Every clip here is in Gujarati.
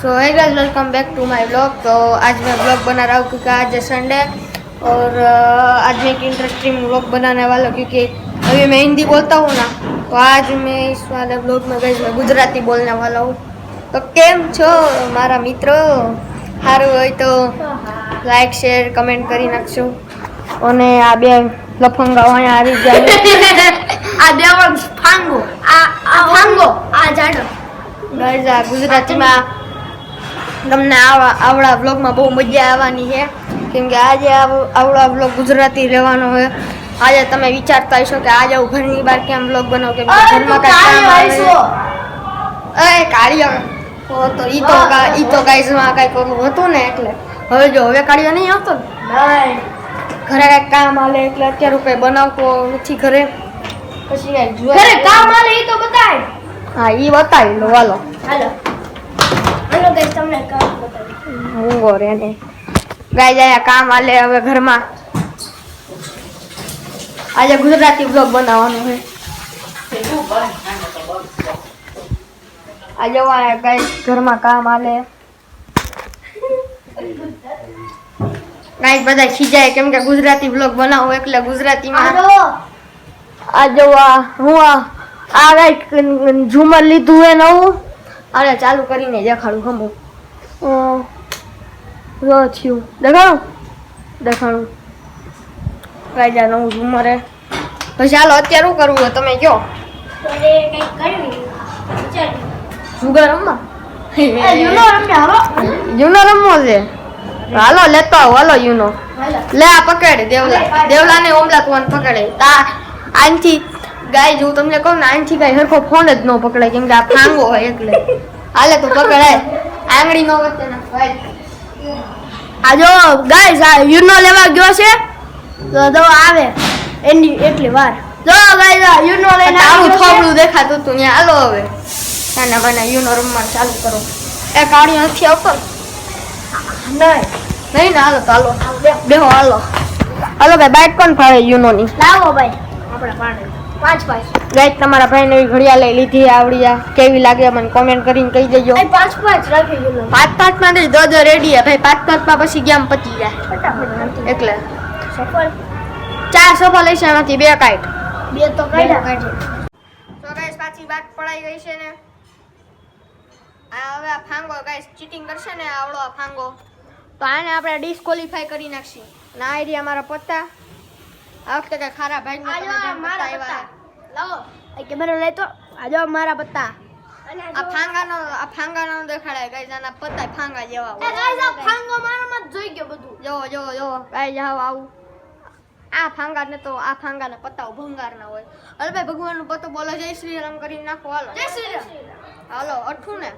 So hey guys welcome back to my blog. तो आज मैं ब्लॉग बना रहा हूँ क्योंकि आज है संडे और आज मैं एक इंटरेस्टिंग ब्लॉग बनाने वाला हूँ क्योंकि अभी मैं हिंदी बोलता हूँ ना, तो आज मैं इस वाले ब्लॉग में गाइस मैं गुजराती बोलने वाला हूँ। तो केम छो मारा मित्रो, सारू होय तो लाइक शेर कमेंट करी नाखशो અને આ બે લફંગાઓ અહીંયા આવી જાય આ દેવળ ફાંગો આ ફાંગો આ જાડો ગાઈસ આ ગુજરાતીમાં તમને આવડા વ્લોગમાં બહુ મજા આવવાની છે કેમ કે આજે આવડા વ્લોગ ગુજરાતી રહેવાનો છે। આજે તમે વિચારતા હશો કે આજે હું ઘણી વાર કેમ વ્લોગ બનાવું કેમ કે ઘરમાં કાંઈ કામ આવે એ કાળિયો તો ઈ તો ગાઈસમાં કાંઈક ઓલું હતું ને એટલે હવે કાળિયો નહીં આવતો ને ઘરે કાંઈક કામ આલે એટલે અત્યારે કંઈ બનાવતો નથી ઘરે પછી કાંઈ ઘરે કામ આલે ઈ તો બતાય। હા ઈ બતાવી લો હાલો હાલો ગાઈસ તમને કામ બતાવી ઊંઘો રે ને ગાઈસ આયા કામ આલે હવે ઘરમાં આજે ગુજરાતી બ્લોગ બનાવવાનો છે। આજે આયા ગાઈસ ઘરમાં કામ આલે ગાઈસ બધા ખીજાય કેમ કે ગુજરાતી બ્લોગ બનાવો એટલે ગુજરાતીમાં આ જોવા હું આ ગાઈસ ઝુમર લીધું હે નવું અને ચાલુ કરીને દેખાડું હમું થયું દેખાડું ગાઈસ આ નવું ઝુમર હે પછી ચાલો અત્યારે શું કરવું હોય તમે કહો તને કઈ કરવી વિચાર જુગાર રમવા યુનો રમને હાલો યુનો રમવો છે હાલો લેતો આવો હાલો યુનો લે આ પકડે દેવલા ને ઓમલા કોણ પકડે તા આનથી ગાય જો તમને કહું ને આનથી ગાય હરખો ફોન જ ન પકડાય કેમ કે આ ફાંગો હોય એટલે હાલે તો પકડાય આંગળી નો વચ્ચે ના આ જો ગાઈસ આ યુનો લેવા ગયો છે તો આવે એની એટલી વાર જો ગાઈસ આ યુનો લઈને આવું થોડું દેખાતું તું ને હાલો હવે નાના બના યુનો રમવાનું ચાલુ કરો એ કાઢી નથી આવતો નહીં ને હાલો તો હાલો બેહો હાલો ભાઈ બાઈક કોણ ફાડે યુનો ની લાવો ભાઈ આપણે પાડે 5 ગાઈસ તમારા ભાઈને એવી ઘડિયાળ લઈ લીધી આવડી આ કેવી લાગે મને કોમેન્ટ કરીને કહી દેજો 5 રાખી ગયો 5 માં નહીં દો રેડી હે ભાઈ 5 માં પછી ગેમ પતી જાય ફટાફટ એટલે સફળ 4 સફળ લેશે એમાંથી 2 કાઢ 2 તો કાઢ્યા તો ગાઈસ પાછી વાત પડાઈ ગઈ છે ને આ હવે આ ફાંગો ગાઈસ ચીટિંગ કરશે ને આવડો આ ફાંગો તો આને આપણે ડિસ્કોલિફાઈ કરી નાખશી ના આઈડિયા મારા પત્તા આ વખતે કઈ ખારા ભાઈ લાવો આ કેમેરો લઈ તો આજો મારા પત્તા આ ફાંગાનો દેખાડાય ગાઈસ આના પત્તા ફાંગા જેવા એ ગાઈસ આ ફાંગો મારામાં જ જોઈ ગયો બધું જો ગાઈસ જાવ આવું આ ફાંગાને તો આ ફાંગાના પત્તાઓ ભંગારના હોય અરે ભાઈ ભગવાનનું પત્તો બોલો જય શ્રી રામ કરી નાખો હાલો જય શ્રી રામ હાલો અઠું ને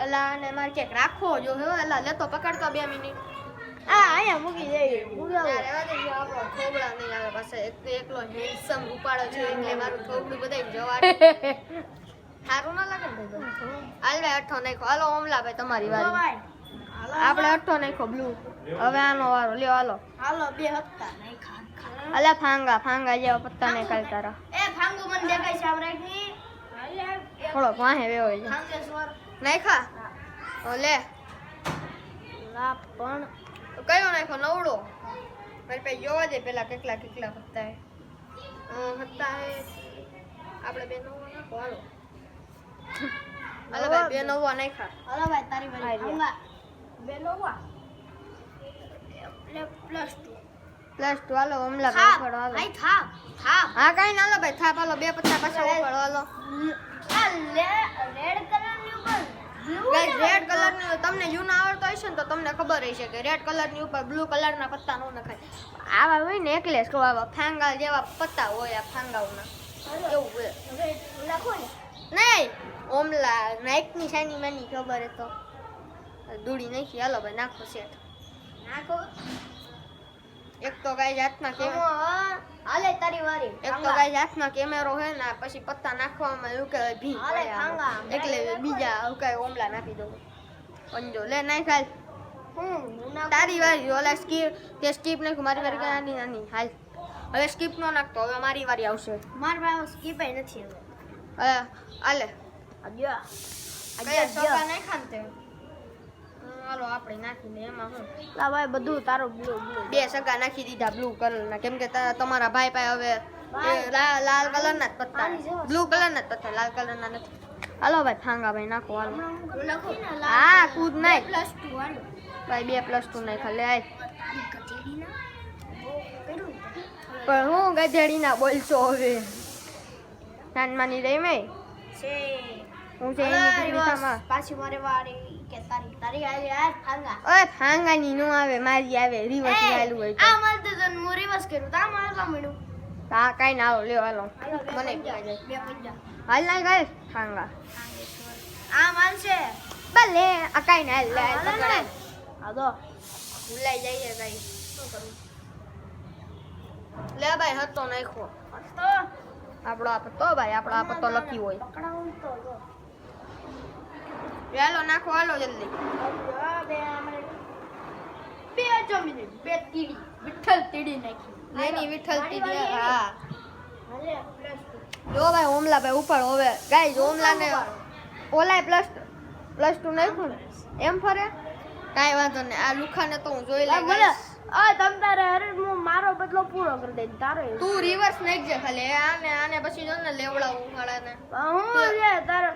એલા અને મારે ક્યાંક રાખવો જો હે એલા લેતો પકડતો 2 મિનિટ આ આયા મૂકી દે રેવા દેજો આપણો થોબડા નહીં આવે પાસે એકલો હેન્ડસમ રૂપાળો છે એટલે મારું થોબડું બધાય જવાડે સારું ના લાગે ને ભાઈ હાલ ભાઈ અઠો નાખો હાલો ઓમલા ભાઈ તમારી વારી આપણે અઠો નાખો બ્લુ હવે આનો વારો લ્યો હાલો 2 હતા નહીં ખા અલા ફાંગા જેવા પત્તા ને કાલ તારા એ ફાંગો મને દેખાય છે આમ રાખની થોડોક વાહે વેવો છે ફાંગેશ્વર નાખા લે લા પણ કયો નાખો નવડો મારી પાસે જોવા દે પેલા કેટલા પત્તા હે હતા હે આપણે 2 નવા નાખો હાલો ભાઈ 2 નવા નાખા હાલો ભાઈ તારી વારી ફાંગા 2 નવા +2 હાલો હમલા ભાઈ હાલો ભાઈ થાપ હા કાઈ ના હાલો ભાઈ થાપ હાલો 2 પત્તા પાછા ઉપર હાલો આ રેડ કલરની ઉપર ગાઈસ રેડ કલરની તમને યુનો આવડતો હશે ને તો તમને ખબર હશે કે રેડ કલરની ઉપર બ્લુ કલરના પત્તા નો નખાય આવા હોય ને એકલેસ કહો આવા ફાંગા જેવા પત્તા હોય આ ફાંગાઓના એવું હોય નાખો ને નહીં ઓમલા નાઈકની સાની માની ખબર હે તો દૂડી નાખી હાલો ભાઈ નાખો સેટ નાખો એક તો ગાઈસ હાથમાં કેમેરો હાલે તારી વારી એક તો ગાઈસ હાથમાં કેમેરો હે ને પછી પત્તા નાખવામાં એવું કે ભી હાલે ફાંગા એટલે બીજા કઈ ઓમલા નાખી દઉં પંજો લે નાખ હાલ તારી વારી ઓલા સ્કીપ નાખ મારી વારી નાની નાની હાલ હવે સ્કીપ નો નાખતો હવે મારી વારી આવશે મારી પાસે સ્કીપ નથી હવે આલે આજો કયા ચોકા નાખ્યા ને તે આપણે નાખીને એમાં હું લા ભાઈ બધું તારો બ્લુ બ્લુ 2 સગા નાખી દીધા બ્લુ કલરના કેમ કે તમારા ભાઈ પાસે હવે એ લાલ કલરના જ પત્તા બ્લુ કલરના જ પત્તા લાલ કલરના નથી હાલો ભાઈ થાંગા ભાઈ નાખો હાલો હા કૂદ નાખ +2 હાલો ભાઈ 2+2 નાખ લે આય પણ હું ગધેડીના બોલશો હવે નાનમાની રહી મેં છે હું છે એની દીકરીમાં પાછી મારે વારી કે તારી આવી આ થાંગા ઓય થાંગાની નો આવે મારી આવે રિવર્સ ચાલુ હોય તો આ મારતો તો હું રિવર્સ કર્યું તા મારવા મળ્યું હા કાઈ ના આવો લ્યો હાલો મને બે પંજા હાલ ના ગાય થાંગા આ માનશે ભલે આ કાઈ ના હાલ લે હાલ પકડાય આ દો ભૂલાઈ જઈએ ભાઈ શું કરું લે ભાઈ હતો નાખો તો આપણો આ પત્તો ભાઈ આપણો આ પત્તો લખી હોય પકડાવું તો જો હાલો નાખો હાલો જલ્દી બે જમીને બે તીડી વિઠ્ઠલ તીડી નાખી લેની વિઠ્ઠલ તીડી હા હાલે +2 જો ભાઈ ઓમલા ભાઈ ઉપર હવે ગાઈસ ઓમલાને ઓલાય +2 નાખ્યું ને એમ ફરે કાઈ વાંધો નહીં આ લુખાને તો હું જોઈ લઈ બોલે આ તમ તારે અરે હું મારો બદલો પૂરો કરી દે તારો તું રિવર્સ નાખજે ખાલી આને પછી જો ને લેવડાવું ઉખાડાને હું રે તારે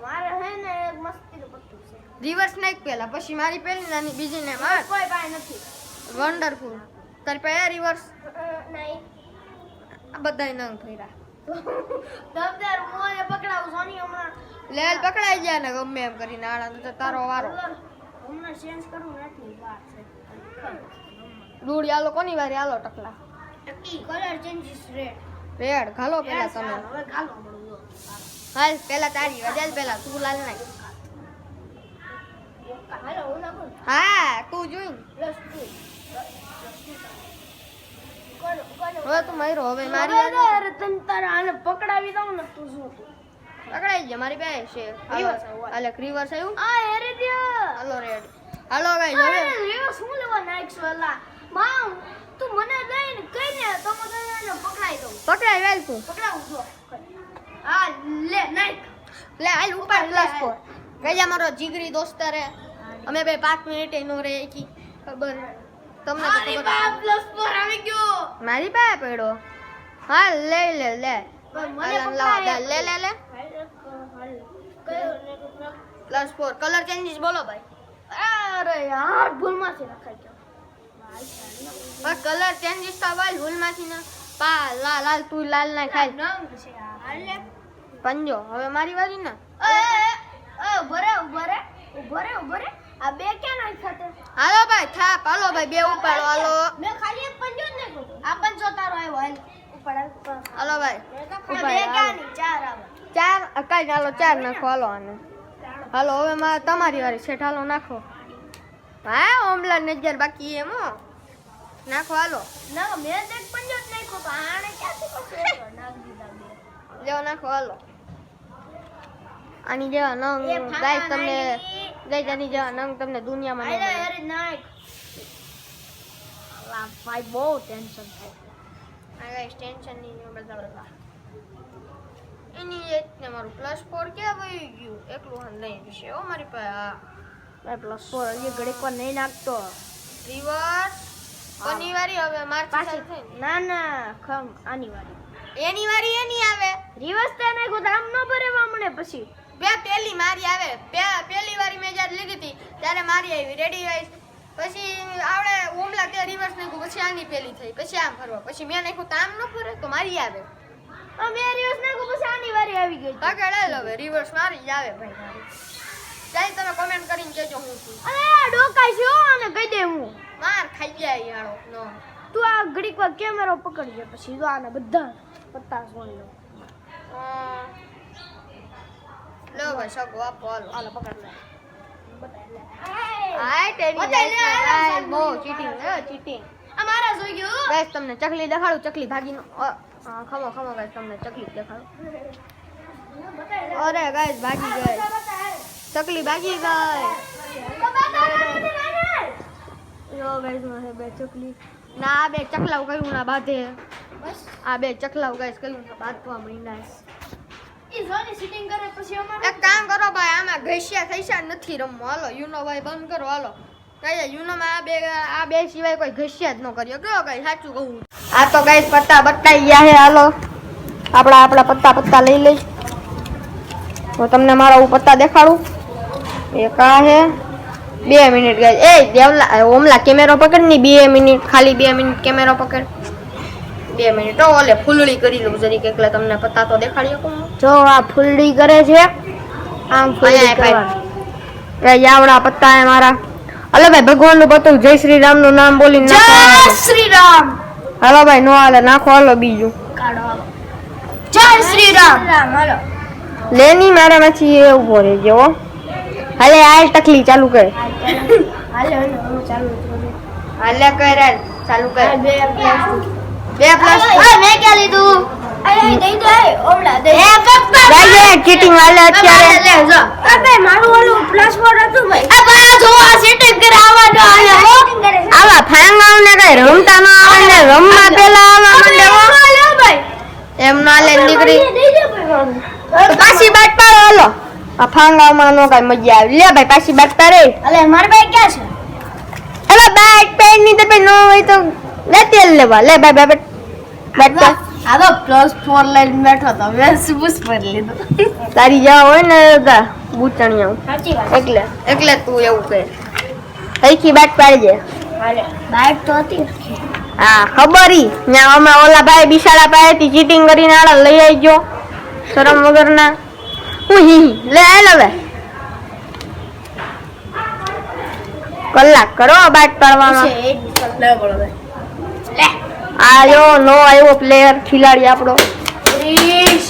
મારે હે ને એક મસ્તીનું પત્તું છે રિવર્સ નાખ પેલા પછી મારી પેલી નાની બીજી ને માર કોઈ પાસે નથી વન્ડરફુલ તારી પાસે રિવર્સ નહીં આ બધાય નંગ ફર્યા દબદાર મોને પકડાવું સોની હમણાં લેલ પકડાઈ જાય ને ગમે એમ કરીને આડા તો તારો વારો હમણાં ચેન્જ કરું નથી વાર છે દૂડી આલો કોની વારી આલો ટકલા ટકી કલર ચેન્જીસ રેડ રેડ ઘાલો પેલા તમે હવે ગાલો મળું જો હાલ પેલા તારી વજાલ પેલા તું લાલ નાખ હાલો હું નાખું હા તું જોઈ +2 કોનો કોનો હવે તું માર્યો હવે મારી વારી. અરે તને તારે આને પકડાવી દઉં ને તું શું પકડાઈ ગયા મારી પાસે છે Reverse આવ્યું. હાલે રિવર્સ આવ્યું આ હેરે દ્યો હાલો રેડ હાલો ગાઈસ હવે અરે રિવર્સ હું લેવા નાખશું એલા માં તું મને દઈને કઈને તો મને એને પકડાઈ દઉં પકડાઈ વેલ તું પકડાવું જો આ લે નાખ લે હાલ ઉપર +4 ગજા મારો જીગરી દોસ્તાર હે અમે બે 5 મિનિટ નો રે કી ખબર તમને તો મારી ખબર બાપ +4 આવી ગયો મારી પાસે પડ્યો હાલ લે પણ મને હાલ લાવ પકડાય. લે લે કયો ને +4 કલર ચેન્જીસ બોલો ભાઈ અરે યાર ભૂલમાંથી રખાઈ ગયો પણ કલર ચેન્જીસ તો ભાઈ ભૂલમાંથી ને પા લાલ લાલ તું લાલ ના ખાઈ નંગ છે આ હાલે પંજો હવે મારી વારી ને ઉભરે આ બે ક્યાં નાખ્યા તે હાલો ભાઈ થાપ હાલો ભાઈ બે ઉપાડો હાલો મેં ખાલી એક પંજો જ નાખ્યો તો આ પંજો તારો આવ્યો હાલ ઉપાડ હાલો ભાઈ બે ઉપાડ ક્યાં ની ચાર આવે 4 કાઈ હાલો 4 નાખો હાલો આને હાલો હવે તમારી વારી સેટ હાલો નાખો હા ઓમલા નજર બાકી એમ હો નાખો હાલો ના મેં તો એક પંજો જ નાખ્યો તો આને ક્યાંથી પકડ્યો નાખ દીધા બે લેવો નાખો હાલો આની જેવા નંગ એ ફાંકા ગાઈસ તમને નાની. ગાઈસ આની જેવા નંગ તમને દુનિયામાં ન આલે મળે. યાર નાખ લા ભાઈ બહુ ટેન્શન થાય આ ગાઈસ ટેન્શન ની બધા એની એક ને મારું +4 ક્યાં વહી ગયું એકલું હન લઈ જશે ઓ મારી પાસે હા ભાઈ +4 હજી ઘડીક વાર નહીં નાખતો રિવર્સ કોની વારી હવે માર પાછી પાછી ના ના ખમ આની વારી એની વારી એની આવે રિવર્સ તે નાખ્યો તો આમ ન ભરેવા મને પછી પેલી મારી આવે પેલી વારી મેં જ્યારે લીધી હતી ત્યારે મારી આવી રેડી ગાઈસ પછી આવડે ઓમલા તે રિવર્સ નાખ્યું પછી આની પેલી થઈ પછી આમ ફરવા પછી મેં નાખ્યું તો આમ ન ફરે તો મારી આવે મેં રિવર્સ નાખ્યો પછી આની વારી આવી ગઈ પકડાય હવે રિવર્સ મારી જ આવે ભાઈ મારી ચાલ તમે કોમેન્ટ કરીને કહેજો હું છું અરે આ ડોકાઈ છે હો અને કહી દે હું માર ખાઈ જાય યારો નો તું આ ઘડીક વાર કેમેરો પકડજે પછી જો આને બધા પત્તા સોળી લો લો ભાઈ સગો આપો હાલો હાલો પકડ લે હાય તેરી બતાઈ લે, લાઈફ બહુ ચીટિંગ ચીટિંગ આ મારા જોઈ ગયું ગાઈસ તમને ચકલી દેખાડું ચકલી ભાગીનો ખમો ગાઈસ તમને ચકલી દેખાડું અરે ગાઈસ ભાગી ગઈ ચકલી ભાગી ગઈ યો ગાઈસ મને બે ચકલી ના આ બે ચકલાવ કયું ના બાંધે બસ આ બે ચકલાવ ગાઈસ કયું ના બાંધવા માંડ્યા ઈ જોની સીટિંગ કરે પછી અમારે એક કામ કરો ભાઈ આમાં ઘસ્યા થઈશા નથી રમવો હાલો યુનો ભાઈ બંધ કરો હાલો ગાઈસ યુનોમાં આ બે સિવાય કોઈ ઘસ્યા જ ન કર્યો કયો ગાઈસ સાચું કહું આ તો ગાઈસ પત્તા બટાઈ ગયા છે હાલો આપણા પત્તા લઈ લઈ તો તમને મારા હું પત્તા દેખાડું એક આ છે 2 મિનિટ ગાઈસ એ દેવલા ઓમલા કેમેરો પકડ ની 2 મિનિટ ખાલી 2 મિનિટ કેમેરો પકડ 2 મિનિટ તો ઓલે ફૂલડી કરી લઉં જરીક એકલા તમને પત્તા તો દેખાડી શકું જો આ ફૂલડી કરે છે આમ ફૂલડી કરવાનું ગાઈસ આવડા પત્તા હે મારા અલે ભાઈ ભગવાનનું પતું જય શ્રી રામ નું નામ બોલીને જય નાખો શ્રી રામ હાલો ભાઈ નો હાલે નાખો હાલો બીજું કાઢો હાલો જય શ્રી રામ હાલો લેની મારામાંથી એ ઉભો રહેજો હાલે આ ટકલી ચાલુ કર હાલે હું ચાલુ કરું હાલે કર ચાલુ કર બે પ્લસ બે પ્લસ મેં ક્યાં લીધું દઈ દે ઓમલા દે ગાઈસ ચીટિંગ વાલે અત્યારે લે જો અબે મારું ઓલું પ્લસ બોર્ડ હતું ભાઈ આ બા જો આ સેટિંગ કરે આવા જો આવા ફાંગાવને કઈ રમતા ન આવે ને રમવા પેલા આવા મંડે ભાઈ એમ ના લે નીકળી દઈ દે ભાઈ તો પાછી બાટ પાડો હાલો આ ફાંગાવમાં નો કઈ મજા આવે લે ભાઈ પાછી બાટ પાડે અલે માર ભાઈ ક્યાં છે અરે બાટ પેન ની તો ભાઈ નો હોય તો લે તેલ લેવા લે ભાઈ બાટ બાટ આ તો +4 લાઈન બેઠો તો મેં સુબુસ પર લીધું તારી જા હોય ને દા બૂચણિયા સાચી વાત એટલે તું એવું કહે હઈકી બાટ પાડજે હાલે બાઈક તો હતી હા ખબર ઈ ન્યા અમે ઓલા ભાઈ બિશાળા પાસેથી ચીટિંગ કરીને આડા લઈ આવજો શરમ વગરના હું હી લે હાલ હવે કલાક કરો બાટ પાડવામાં આ જો નો આવ્યો પ્લેયર ખિલાડી આપણો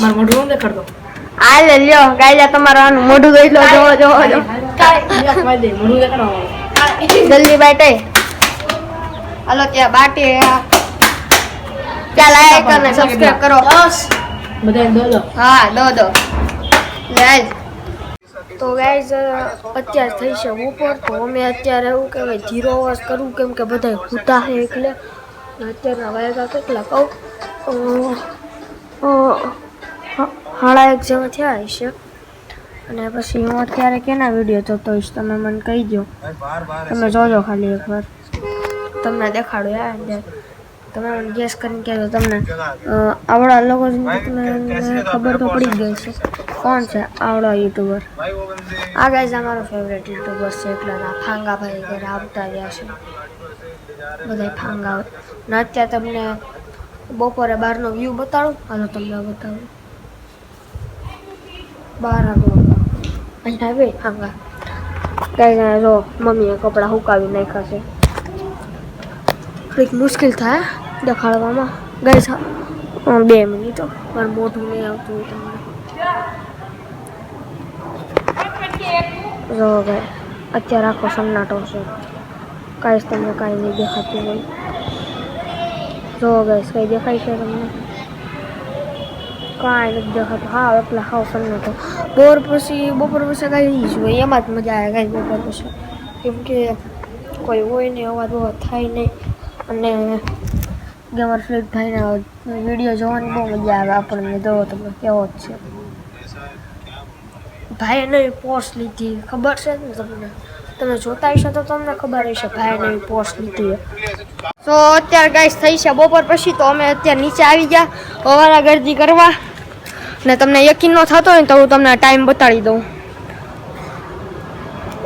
માર મોઢું દેખાડ દો આ લે લ્યો ગાયલા તમારું આનું મોઢું જોઈ લો જો જલ્દી બાટે હાલો ત્યાં બાટે ત્યાં લાઈક અને સબસ્ક્રાઇબ કરો બધા હા દો લે તો ગાઈઝ અત્યારે થઈ છે બપોર તો અમે અત્યારે એવું કહેવાય ધીરો અવાજ કરવું કેમ કે બધા હુતા છે એટલે અત્યારના વાયગા કેટલા કહું 1:30 જેવા થયા હશે અને પછી હું અત્યારે કેના વિડીયો જોતો હોઈશ તમે મને કહી દો તમે જોજો ખાલી એકવાર તમને દેખાડો યાર તમે મને ગેસ કરીને કહેજો તમને આવડા લોકો તમને ખબર તો પડી ગઈ છે કોણ છે આવડો યુટ્યુબર આ ગાઈઝ અમારો ફેવરેટ યુટ્યુબર છે એટલે ફાંગા ભાઈ ઘરે આવતા રહ્યા છે બધા ફાંગા ને અત્યારે તમને બપોરે 12નો વ્યૂ બતાડું હાલો તમને બતાવું 12 અહીંયા આવે ફાંગા ગાઈઝ જો મમ્મીએ કપડાં સુકાવી નાખ્યા છે કંઈક મુશ્કેલ થાય દેખાડવામાં ગાઈઝ 2 મિનિટો મારું મોઢું નહીં આવતું હોય તમને જો ભાઈ અત્યારે આખો સન્નાટો છે કાંઈ તમને કાંઈ નહીં દેખાતું હોય જો ગાઈસ કંઈ દેખાય છે તમને કાંઈ નથી દેખાતું હા એટલા હાવ સન્નાટો બપોર પછી કાંઈ જ હોય એમાં જ મજા આવે ગાઈસ બપોર પછી કેમ કે કોઈ હોય નહીં અવાજ થાય નહીં અને ગેમર ફ્લિપ થઈને વિડીયો જોવાની બહુ મજા આવે આપણને જોવો તમે કેવો જ છે ભાઈ નવી પોસ્ટ લીધી ખબર છે ને તમને તમે જોતા હશો તો તમને ખબર હશે ભાઈ નવી પોસ્ટ લીધી તો અત્યારે ગાઈસ થઈ છે બપોર પછી તો અમે અત્યારે નીચે આવી ગયા હવાના ગરદી કરવા ને તમને યકીન ન થતો હોય તો હું તમને ટાઈમ બતાડી દઉં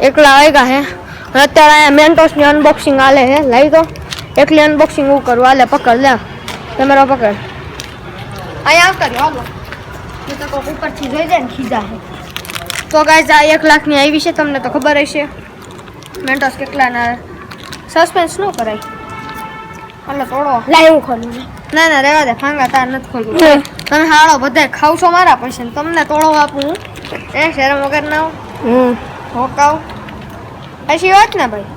એકલા આવ્યા હે અને અત્યારે અહીંયા મેન્ટોસની અનબોક્સિંગ હાલે હે લઈ દો એકલી અનબોક્સિંગ હું કરું હાલે પકડ લે કેમેરો પકડ અહીંયા આવતા રહ્યો હાલો તો કોક ઉપરથી જોઈ જાય ને ખીજા હે તો ગાઈસ આ 1 લાખની આવી છે તમને તો ખબર હશે મેન્ટોસ કેટલાના સસ્પેન્સ ન કરાય હાલો તોડો લાઈવ ખોલું ના રહેવા દે ફાંગા તાર નથી ખોલવું તમે હાળો બધા ખાવશો મારા પૈસા તમને તોડો આપું હું શરમ વગર ના હોકાવ હાચી વાત ને ભાઈ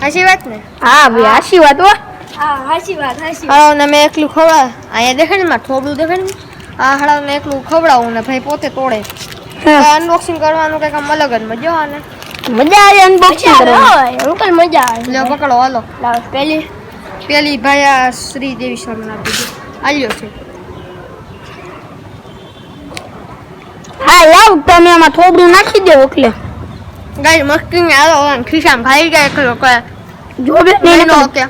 હાચી વાત ને હા ભાઈ હાચી વાત હો હા હાચી વાત હાલો ને મેં એકલું ખવડાવ અહીંયા દેખાય ને મારે થોડું દેખાય ને આ હાળો ને એકલું ખવડાવું ને ભાઈ પોતે તોડે અનબોક્સિંગ કરવાનું કંઈક આમ અલગ જ મજા આવે મજા આવે અનબોક્સિંગ કરવાની એવું કઈ મજા આવે લ્યો પકડો હાલો લાવ પેલી ભાઈ આ શ્રીદેવી શર્મા આપી આલ્યો છે હા લાવ તમે આમાં થોડું નાખી દો એટલે ગાઈસ મસ્તી ને આલો ખિસ્સામાં ખાઈ જાય એકલો કે જો બે મહિનો કે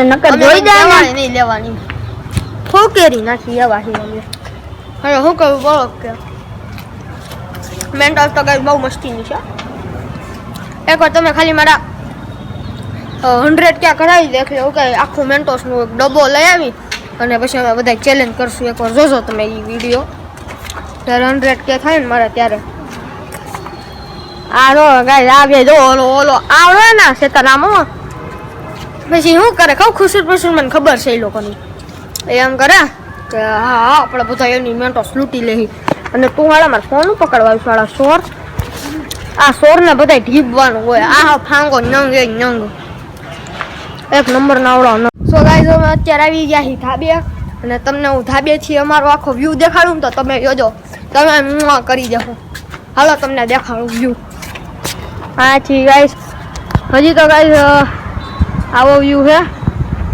નકર જોઈ જાય ને નહીં લેવાની ફોકેરી નાખી એવા છે અમે હવે હું કહું બોલો કે મેન્ટલ તો ગાઈસ બહુ મસ્તીની છે એકવાર તમે ખાલી મારા 100 ક્યાં કરાવી દે એટલે ઓકે આખું મેન્ટોસનો એક ડબ્બો લઈ આવી અને પછી અમે બધા ચેલેન્જ કરશું એકવાર જોજો તમે એ વિડીયો ત્યારે 100 કે થાય ને મારા ત્યારે આ રો ગાય આવે જો ઓલો આવડે ને સેતારામો પછી શું કરે ખબર ખુશી મને ખબર છે એ લોકોની એમ કરે કે હા આપણે બધા એની મેન્ટોસ લૂંટી લેહી અને તું વાળા મારે ફોન પકડવા વાળા સોર આ સોરને બધા ઢીબવાનું હોય આ ફાંગો નંગ એ નંગ એક નંબર નાવડો સો ગાઈઝ અમે અત્યારે આવી ગયા છીએ ધાબે અને તમને હું ધાબેથી અમારો આખો વ્યૂ દેખાડું ને તો તમે જોજો તમે મુઆ કરી દેખો હાલો તમને દેખાડું વ્યૂ હા છી ગાઈઝ હજી તો ગાઈઝ આવો વ્યૂ છે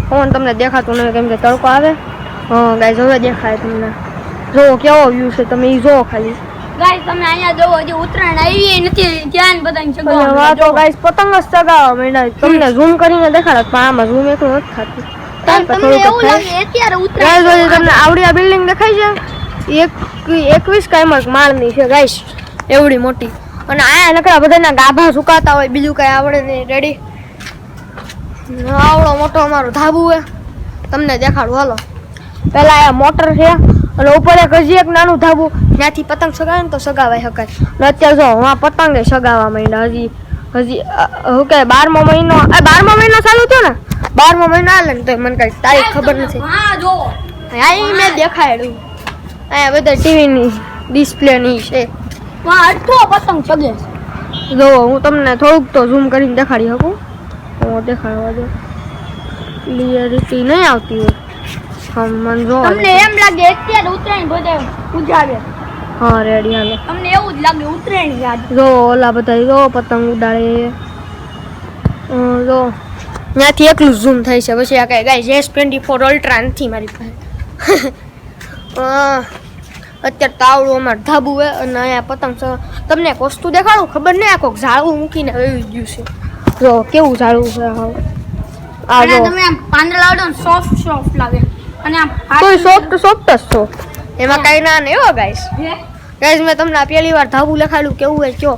ફોન તમને દેખાતું નહીં કેમ કે તડકો આવે હા ગાઈઝ હવે દેખાય તમને જો કેવો વ્યૂ છે તમે એ જોવો ખાલી ગાઈસ તમે અહીંયા જોવો હજી ઉત્તરાયણ આવી નથી ધ્યાન બધાને ચગાવવાનું વાહ તો ગાઈઝ પતંગ જ ચગાવવા માંડ્યા તમને ઝૂમ કરીને દેખાડે પણ આમાં ઝૂમ એકલું નથી થતું તમને એવું લાગે અત્યારે ઉત્તરાયણ ગાઈઝ તમને આવડી આ બિલ્ડિંગ દેખાય છે 21 કાયમક માળની છે ગાઈઝ એવડી મોટી અને આયા નકરા બધાના ગાભા સુકાતા હોય બીજું કઈ આવડે નહીં રેડી આવડો મોટો અમારો ધાબુ છે તમને દેખાડું હાલો પેલા આ મોટર છે અને ઉપર એક હજી એક નાનું ધાબુ ત્યાંથી પતંગ સગાવે ને તો સગાવાઈ શકાય અને અત્યારે જો હું પતંગે સગાવવા માંડ્યા હજી શું કે 12મો મહિનો ચાલુ થયો ને 12મો મહિનો આવે ને તો મને કઈ તારીખ ખબર નથી હા જો અહીં મેં દેખાડ્યું અહીંયા બધા ટીવીની ડિસ્પ્લેની છે વાહ અડધો પતંગ ચગે જો હું તમને થોડુંક તો ઝૂમ કરીને દેખાડી શકું હું દેખાડવા દો ક્લિયરિટી નહીં આવતી હોય હા મને જો તમને એમ લાગે અત્યારે ઉત્તરાયણ બધા ઉજાવે હા રેડી હાલો તમને એવું જ લાગે ઉત્તરાયણ યાદ જો ઓલા બધા જો પતંગ ઉડાડે જો ત્યાંથી એકલું ઝૂમ થાય છે પછી આ કઈ ગાઈસ S24 અલ્ટ્રા નથી મારી પાસે અત્યારે તાવડું અમારે ધાબુ હોય અને અહીંયા પતંગ તમને એક વસ્તુ દેખાડું ખબર નહીં આ કોઈક ઝાડવું મૂકીને વેવી ગયું છે જો કેવું ઝાડવું છે હા આ જો તમે આમ પાંદડા લાવડો ને સોફ્ટ લાગે અને આમ કોઈ સોફ્ટ જ છો એમાં કઈ ના નહીં હો ગાઈસ ગાઈસ મેં તમને આ પહેલી વાર ધાબુ લખાડ્યું કેવું હોય કયો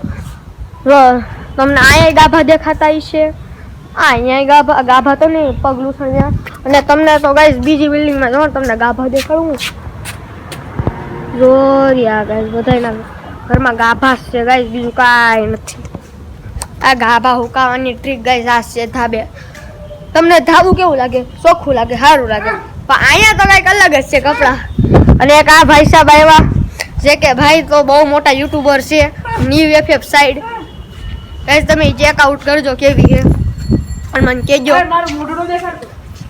તમને અહીંયા ગાભા દેખાતા છે અહીંયા ગાભા તો નહીં પગલું થયા અને તમને તો ગાઈસ બીજી બિલ્ડિંગમાં જો તમને ગાભા દેખાડું જો યા ગાઈસ બધાના ઘરમાં ગાભા છે ગાઈસ બીજું કાંઈ નથી આ ગાભા હુકાવાની ટ્રીક ગાઈસ આ છે ધાબે તમને ધાબુ કેવું લાગે ચોખ્ખું લાગે સારું લાગે પણ અહીંયા તો કંઈક અલગ જ છે કપડાં અને એક આ ભાઈ સાહેબ આવ્યા જે કે ભાઈ તો બહુ મોટા યુટ્યુબર છે ન્યૂ FF સાઈડ ગાઈસ તમે ચેકઆઉટ કરજો કેવી છે અને મને કહેજો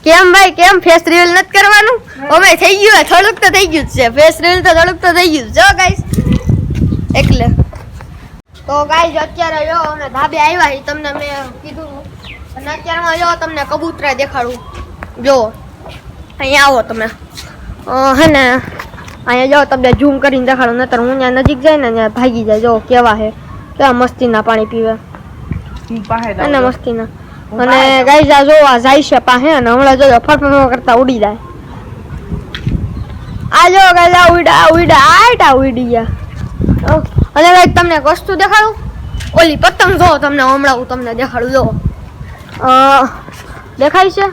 કેમ ભાઈ કેમ ફેસ રિવીલ નથી કરવાનું અમે થઈ ગયું થોડુંક તો થઈ ગયું છે ફેસ રિવીલ તો થોડુંક તો થઈ ગયું જો ગાઈસ એટલે તો ગાઈસ અત્યારે જો અમે ધાબે આવ્યા છે તમને મેં કીધું અને અત્યારમાં જો તમને કબૂતરા દેખાડું જો અહીંયા આવો તમે હે ને અહીંયા જો તમને ઝૂમ કરીને દેખાડું નતર હું ત્યાં નજીક જાય ને ત્યાં ભાગી જાય જો કેવા છે કેવા મસ્તીના પાણી પીવે અને મસ્તીના અને ગાઈસ આ જો આ જાય છે પાસે અને હમણાં જો ફરફર કરતા ઉડી જાય આ જો ગાઈસ આ ઉડી ગયા અને ગાઈસ તમને એક વસ્તુ દેખાડું ઓલી પતંગ જો તમને હમણાં હું તમને દેખાડું જો દેખાય છે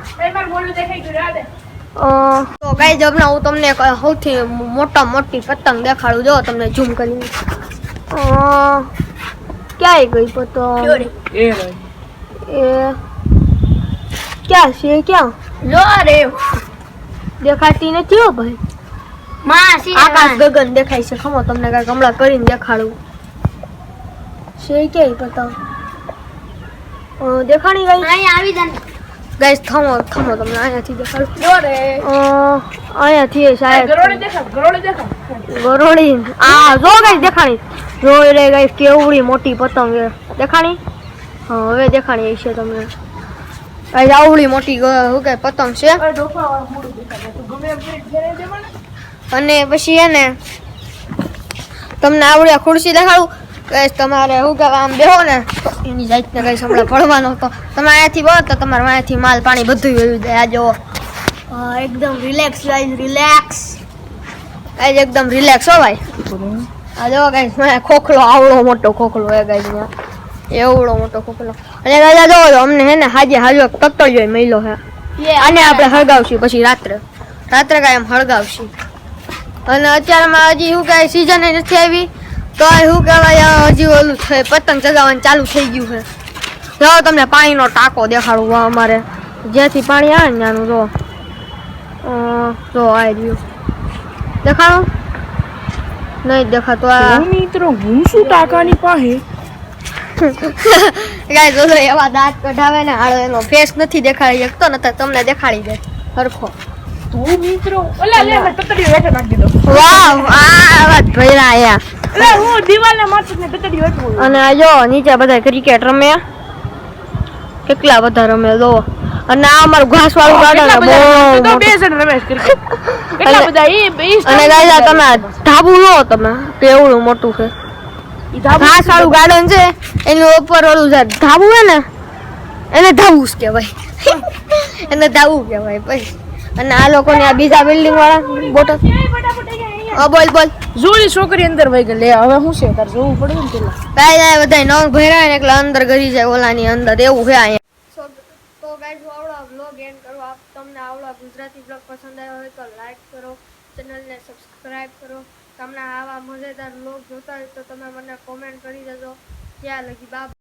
તો ગાઈસ હમણાં હું તમને સૌથી મોટી પતંગ દેખાડું જો તમને ઝૂમ કરીને ક્યાંય ગઈ પતંગ એ ક્યાં છે ક્યાં લો રે દેખાતી નથી હો ભાઈ માસી આકાશ ગગન દેખાય છે ખમો તમને કઈક હમણાં કરીને દેખાડું છે ક્યાંય પતંગ દેખાણી ગઈ અહીંયા આવી જા ગાઈસ થમો તમને અહીંયાથી દેખાડું લો રે અહીંયાથી શાયદ ગરોળી આ જો ગાઈસ દેખાણી જો રે ગાઈસ કેવડી મોટી પતંગ છે દેખાણી હા હવે દેખાણી છે તમને ગાઈસ આવડી મોટી શું કે પતંગ છે અને પછી એને તમને આવડી ખુરશી દેખાડું કઈશ તમારે શું કહેવાય આમ બેહો ને તો એની જાતને કઈશ હમણાં પડવાનો હતો. તમે અહીંયાથી બહો તો તમારે અહીંયાથી માલ પાણી બધું વયું જાય. આ જુઓ એકદમ રિલેક્સ ગાઈઝ, રિલેક્સ ગાઈઝ, એકદમ રિલેક્સ હો ભાઈ. આ જો ગાઈઝ મને ખોખલો આવડો મોટો ખોખલો હે ગાઈઝ, એવડો મોટો ખોખલો. અને ગાઈઝ જો અમને હે ને હાજે હાજો તતળિયો મહિલો હે. આને આપણે હળગાવશું પછી રાત્રે કાંઈ એમ હળગાવશું. અને અત્યારમાં હજી શું કહેવાય સિઝન નથી આવી તો શું કહેવાય હજી ઓલું છે પતંગ ચગાવવાનું ચાલુ થઈ ગયું છે. જો તમને પાણીનો ટાંકો દેખાડું અમારે જ્યાંથી પાણી આવે ને ત્યાંનું જો આવી રહ્યું દેખાડો નહીં દેખાતો. આ મિત્રો હું શું ટાંકાની પાસે ગાઈસ ઓલો એવા દાંત કઢાવે ને હાલો એનો ફેસ નથી દેખાડી શકતો ને તમને દેખાડી દે સરખો. તું મિત્રો ઓલા લે મે તતડીઓ હેઠે નાખી દીધો. વાવ આ વાત ભઈરા આયા. એટલે હું દીવાલને મારતો ને તતડીઓ હેઠે. અને આ જો નીચે બધા ક્રિકેટ રમે, કેટલા બધા રમે જો. અને આ અમારું ઘાસ વાળું ગાર્ડન છે બહુ બે જણ રમે ક્રિકેટ. કેટલા બધા ઈ અને ગાઈસ તમે ધાબુ લો તમે કેવડું મોટું છે. ઘાસ વાળું ગાર્ડન છે એનું ઉપર ઓલું છે ધાબુ હે ને એને ધાબુ કહેવાય. એને ધાબુ કહેવાય પછી. અને આ લોકોને આ બીજા બિલ્ડિંગ વાળા બોટલ બોલ બોલ જોલી છોકરી અંદર વઈ ગઈ. લે હવે શું છે તાર જોવું પડે ને પેલા. કાઈ બધા નોંગ ભર્યા ને એટલે અંદર ગરી જાય ઓલાની અંદર એવું છે અહીંયા. તો ગાઈસ આવડો વ્લોગ એન્ડ કરો. આપ તમને આવડો ગુજરાતી વ્લોગ પસંદ આવ્યો હોય તો લાઈક કરો, ચેનલને સબસ્ક્રાઇબ કરો. તમને આવા મજેદાર વ્લોગ જોતા હોય તો તમે મને કોમેન્ટ કરી દેજો. ત્યાં લગી બાય.